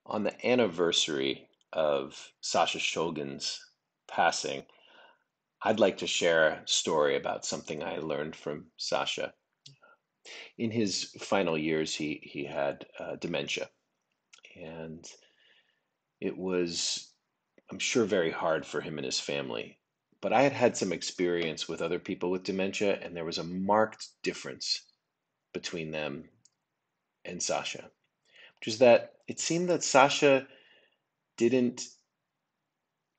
On the anniversary of Sasha Shulgin's passing, I'd like to share a story about something I learned from Sasha. In his final years, he had dementia, and it was, I'm sure, very hard for him and his family. But I had had some experience with other people with dementia, and there was a marked difference between them and Sasha, which is that it seemed that Sasha didn't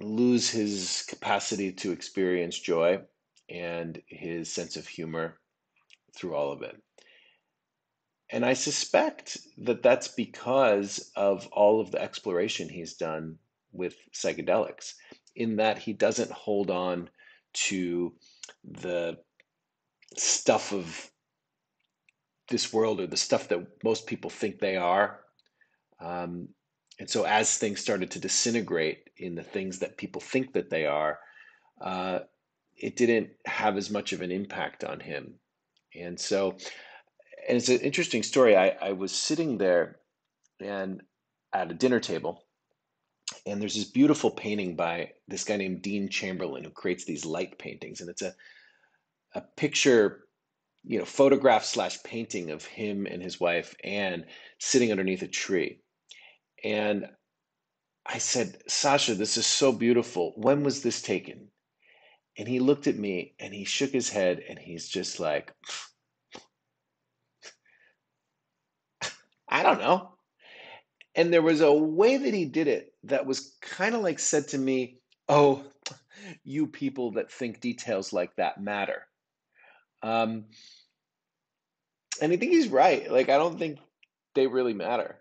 lose his capacity to experience joy and his sense of humor through all of it. And I suspect that that's because of all of the exploration he's done with psychedelics, in that he doesn't hold on to the stuff of this world or the stuff that most people think they are. Um, and so, as things started to disintegrate in the things that people think that they are, uh, it didn't have as much of an impact on him. And so, and it's an interesting story. I was sitting there and at a dinner table, and there's this beautiful painting by this guy named Dean Chamberlain who creates these light paintings. And it's a picture, photograph slash painting of him and his wife Anne sitting underneath a tree. And I said, Sasha, this is so beautiful. When was this taken? And he looked at me and he shook his head and he's just like, I don't know. And there was a way that he did it that was kind of like said to me, oh, you people that think details like that matter. Um, and I think he's right. Like, I don't think they really matter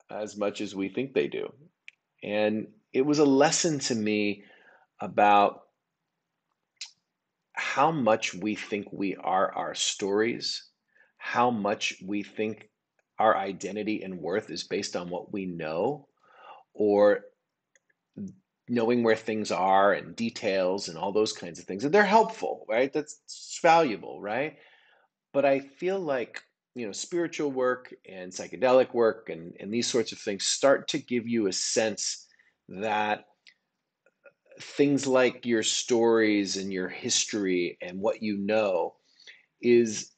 as much as we think they do. And it was a lesson to me about how much we think we are our stories, how much we think our identity and worth is based on what we know, or knowing where things are and details and all those kinds of things. And they're helpful, right? That's valuable, right? But I feel like, spiritual work and psychedelic work and these sorts of things start to give you a sense that things like your stories and your history and what you know is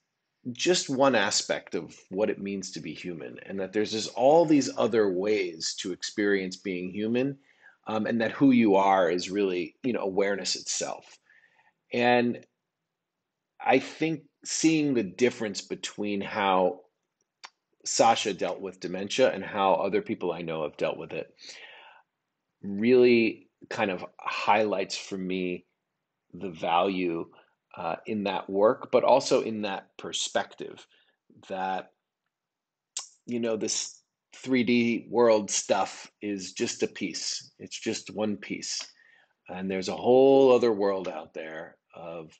just one aspect of what it means to be human, and that there's just all these other ways to experience being human, and that who you are is really, awareness itself. And I think seeing the difference between how Sasha dealt with dementia and how other people I know have dealt with it really kind of highlights for me the value in that work, but also in that perspective that, this 3D world stuff is just a piece. It's just one piece. And there's a whole other world out there of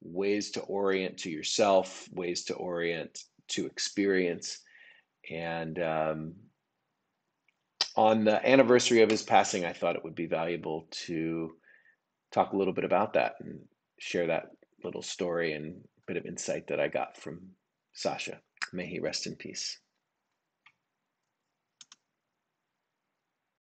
ways to orient to yourself, ways to orient to experience. And on the anniversary of his passing, I thought it would be valuable to talk a little bit about that and share that little story and bit of insight that I got from Sasha. May he rest in peace.